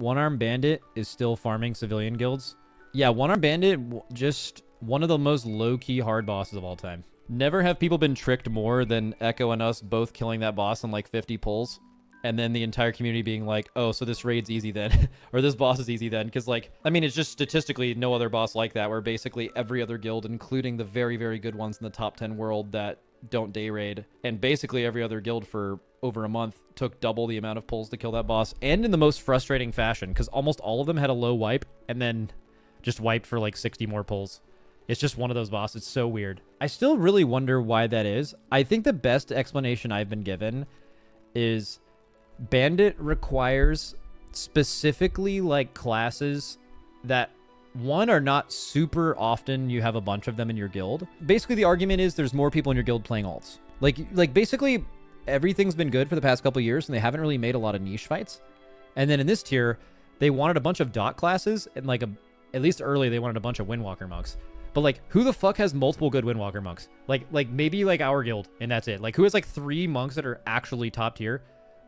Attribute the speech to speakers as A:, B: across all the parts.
A: One-Armed Bandit is still farming civilian guilds. Yeah, One-Armed Bandit, just one of the most low-key hard bosses of all time. Never have people been tricked more than Echo and us both killing that boss in like 50 pulls. And then the entire community being like, oh, so this raid's easy then. Or this boss is easy then. Because, like, I mean, it's just statistically no other boss like that, where basically every other guild, including the very, very good ones in the top 10 world that don't day raid, and basically every other guild for over a month took double the amount of pulls to kill that boss, and in the most frustrating fashion, because almost all of them had a low wipe and then just wiped for like 60 more pulls. It's just one of those bosses. It's so weird. I still really wonder why that is. I think the best explanation I've been given is Bandit requires specifically like classes that, one, are not super often you have a bunch of them in your guild. Basically, the argument is there's more people in your guild playing alts. Like basically everything's been good for the past couple of years, and they haven't really made a lot of niche fights. And then in this tier, they wanted a bunch of dot classes, and like at least early they wanted a bunch of Windwalker monks. But like, who the fuck has multiple good Windwalker monks? Like maybe like our guild, and that's it. Like, who has like 3 monks that are actually top tier?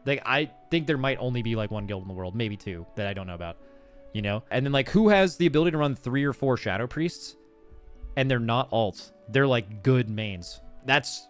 A: Like, I think there might only be like 1 guild in the world, maybe 2 that I don't know about, you know? And then like, who has the ability to run 3 or 4 shadow priests and they're not alts? They're like good mains. That's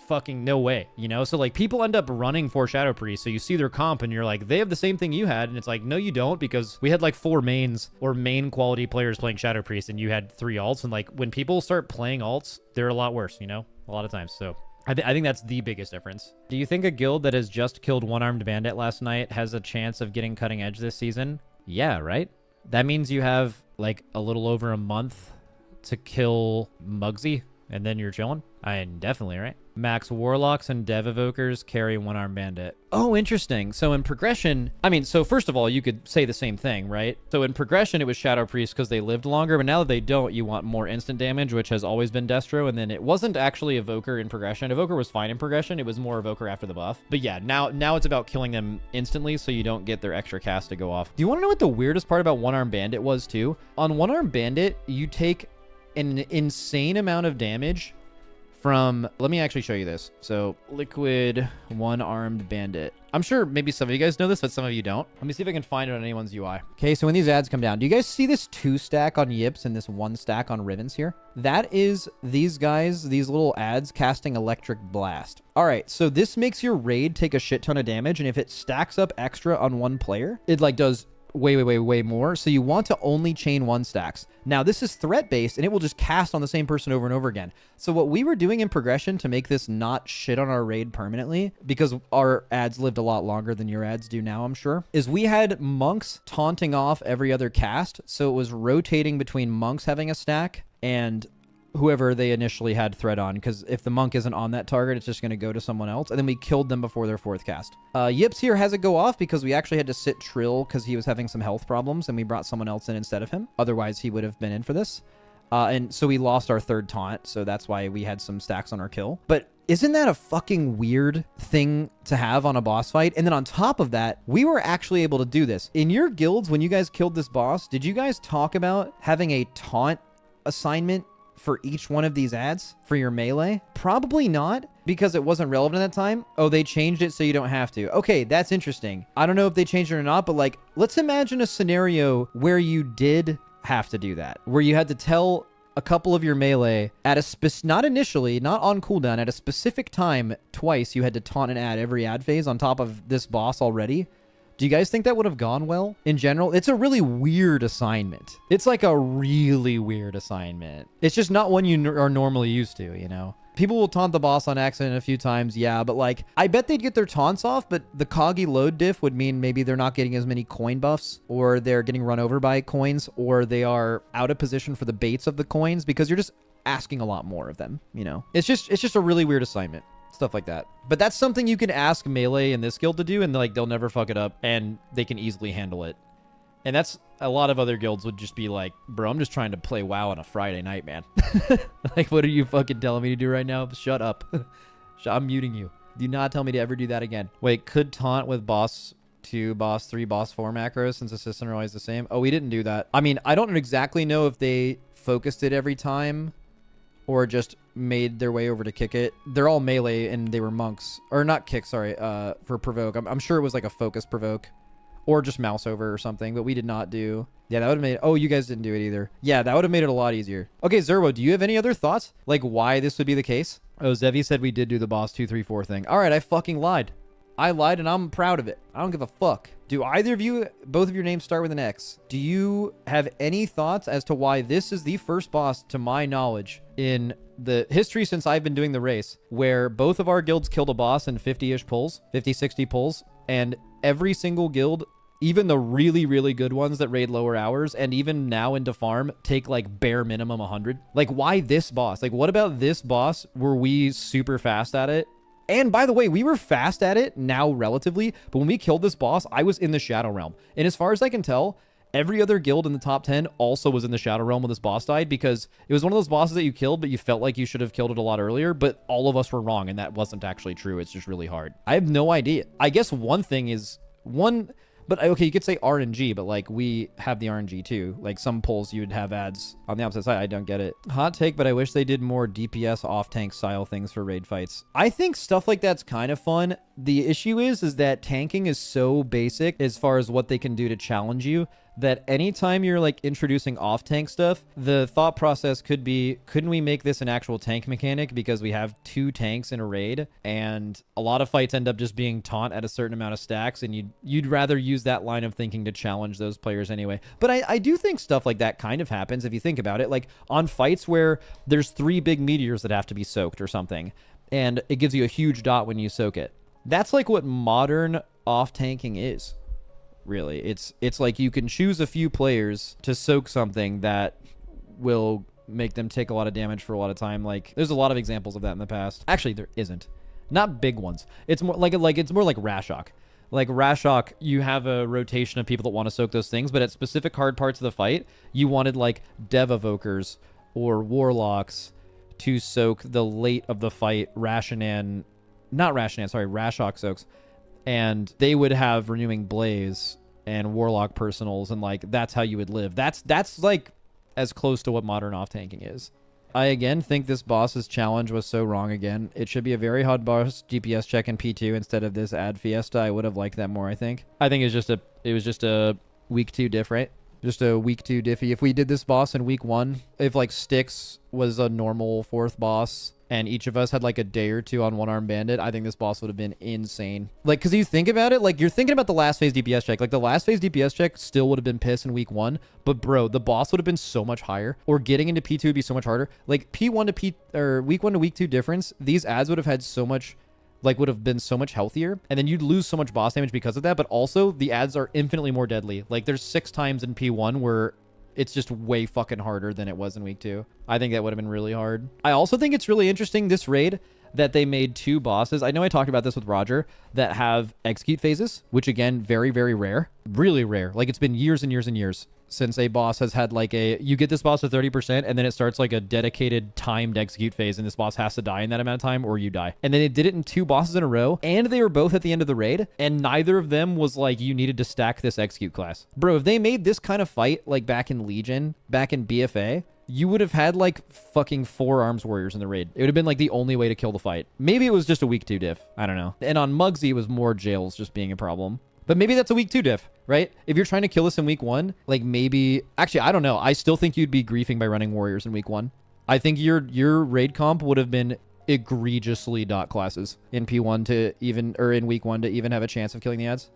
A: fucking no way, you know? So like, people end up running 4 shadow priests, so you see their comp and you're like, they have the same thing you had, and it's like, no you don't, because we had like 4 mains or main quality players playing shadow priests and you had 3 alts. And like, when people start playing alts, they're a lot worse, you know, a lot of times. So I think that's the biggest difference. Do you think a guild that has just killed One-Armed Bandit last night has a chance of getting cutting edge this season? Yeah, right? That means you have like a little over a month to kill Muggsy, and then you're chilling. Definitely, right? Max Warlocks and Dev Evokers carry One-Armed Bandit. Oh, interesting. So in progression, I mean, so first of all, you could say the same thing, right? So in progression, it was Shadow Priest because they lived longer, but now that they don't, you want more instant damage, which has always been Destro, and then it wasn't actually Evoker in progression. Evoker was fine in progression. It was more Evoker after the buff. But yeah, now it's about killing them instantly so you don't get their extra cast to go off. Do you want to know what the weirdest part about One-Armed Bandit was too? On One-Armed Bandit, you take an insane amount of damage from, let me actually show you this. So liquid One-Armed Bandit. I'm sure maybe some of you guys know this, but some of you don't. Let me see if I can find it on anyone's UI. Okay, so when these ads come down, do you guys see this 2 stack on Yips and this 1 stack on Rivens here? That is these guys, these little ads casting Electric Blast. All right, so this makes your raid take a shit ton of damage, and if it stacks up extra on one player, it like does way more. So you want to only chain 1 stacks. Now this is threat based, and it will just cast on the same person over and over again. So what we were doing in progression to make this not shit on our raid permanently, because our ads lived a lot longer than your ads do now, I'm sure, is we had monks taunting off every other cast. So it was rotating between monks having a stack and whoever they initially had threat on, because if the monk isn't on that target, it's just going to go to someone else, and then we killed them before their 4th cast. Yips here has it go off because we actually had to sit Trill because he was having some health problems, and we brought someone else in instead of him. Otherwise, he would have been in for this. And so we lost our 3rd taunt, so that's why we had some stacks on our kill. But isn't that a fucking weird thing to have on a boss fight? And then on top of that, we were actually able to do this. In your guilds, when you guys killed this boss, did you guys talk about having a taunt assignment for each one of these ads for your melee? Probably not, because it wasn't relevant at that time. Oh, they changed it so you don't have to. Okay, that's interesting. I don't know if they changed it or not, but like, let's imagine a scenario where you did have to do that, where you had to tell a couple of your melee at a not initially, not on cooldown, at a specific time twice you had to taunt an ad every ad phase on top of this boss already. Do you guys think that would have gone well in general? It's a really weird assignment. It's like a really weird assignment. It's just not one you are normally used to, you know? People will taunt the boss on accident a few times, yeah, but like, I bet they'd get their taunts off, but the Coggy load diff would mean maybe they're not getting as many coin buffs, or they're getting run over by coins, or they are out of position for the baits of the coins, because you're just asking a lot more of them, you know? It's just a really weird assignment. Stuff like that. But that's something you can ask melee in this guild to do, and like, they'll never fuck it up, and they can easily handle it. And that's, a lot of other guilds would just be like, bro, I'm just trying to play WoW on a Friday night, man. Like, what are you fucking telling me to do right now? Shut up. I'm muting you. Do not tell me to ever do that again. Wait, could taunt with boss 2, boss 3, boss 4 macros since assistant are always the same? Oh, we didn't do that. I mean, I don't exactly know if they focused it every time or just made their way over to kick it. They're all melee and they were monks. Or not kick, sorry, for provoke. I'm sure it was like a focus provoke. Or just mouse over or something, but we did not do. Yeah, that would have made... Oh, you guys didn't do it either. Yeah, that would have made it a lot easier. Okay, Zerwo, do you have any other thoughts? Like, why this would be the case? Oh, Zevi said we did do the boss 2, 3, 4 thing. All right, I fucking lied. I lied, and I'm proud of it. I don't give a fuck. Do either of you, both of your names start with an X? Do you have any thoughts as to why this is the first boss, to my knowledge, in the history since I've been doing the race, where both of our guilds killed a boss in 50-ish pulls, 50, 60 pulls, and every single guild, even the really, really good ones that raid lower hours, and even now into farm, take like bare minimum 100? Like, why this boss? Like, what about this boss were we super fast at it? And by the way, we were fast at it now relatively, but when we killed this boss, I was in the Shadow Realm. And as far as I can tell, every other guild in the top 10 also was in the Shadow Realm when this boss died, because it was one of those bosses that you killed, but you felt like you should have killed it a lot earlier, but all of us were wrong, and that wasn't actually true. It's just really hard. I have no idea. I guess one thing is... But okay, you could say RNG, but like we have the RNG too. Like some pulls you would have ads on the opposite side. I don't get it. Hot take, but I wish they did more DPS off-tank style things for raid fights. I think stuff like that's kind of fun. The issue is that tanking is so basic as far as what they can do to challenge you, that anytime you're like introducing off-tank stuff, the thought process could be, couldn't we make this an actual tank mechanic because we have 2 tanks in a raid, and a lot of fights end up just being taunt at a certain amount of stacks, and you'd rather use that line of thinking to challenge those players anyway. But I do think stuff like that kind of happens if you think about it, like on fights where there's 3 big meteors that have to be soaked or something, and it gives you a huge dot when you soak it. That's like what modern off-tanking is. Really, it's like you can choose a few players to soak something that will make them take a lot of damage for a lot of time. Like there's a lot of examples of that in the past. Actually, there isn't. Not big ones. It's more like it's more like Rashok. Like Rashok, you have a rotation of people that want to soak those things, but at specific hard parts of the fight, you wanted like Dev Evokers or Warlocks to soak the late of the fight Rashok soaks. And they would have Renewing Blaze and Warlock Personals, and like that's how you would live. That's like as close to what modern off-tanking is. I again think this boss's challenge was so wrong again. It should be a very hard boss DPS check in P2 instead of this ad fiesta. I would have liked that more, I think. I think it was just a week 2 diff, right? Just a week 2 diffy. If we did this boss in week 1, if like Styx was a normal 4th boss, and each of us had like a day or 2 on One-Armed Bandit, I think this boss would have been insane. Like, because you think about it, like you're thinking about the last phase DPS check. Like the last phase DPS check still would have been piss in week 1, but bro, the boss would have been so much higher, or getting into P2 would be so much harder. Like P1 to week 1 to week 2 difference, these ads would have had so much, like would have been so much healthier, and then you'd lose so much boss damage because of that. But also the ads are infinitely more deadly. Like there's 6 times in P1 where it's just way fucking harder than it was in week 2. I think that would have been really hard. I also think it's really interesting, this raid, that they made 2 bosses. I know I talked about this with Roger, that have execute phases, which again, very, very rare. Really rare. Like it's been years and years and years since a boss has had like you get this boss to 30% and then it starts like a dedicated timed execute phase, and this boss has to die in that amount of time or you die. And then they did it in 2 bosses in a row, and they were both at the end of the raid, and neither of them was like you needed to stack this execute class. Bro, if they made this kind of fight like back in Legion, back in BFA, you would have had like fucking 4 arms warriors in the raid. It would have been like the only way to kill the fight. Maybe it was just a week 2 diff. I don't know. And on Muggsy, it was more jails just being a problem. But maybe that's a week 2 diff, right? If you're trying to kill this in week 1, like maybe... Actually, I don't know. I still think you'd be griefing by running warriors in week 1. I think your raid comp would have been egregiously dot classes in P1 to even... Or in week 1 to even have a chance of killing the ads.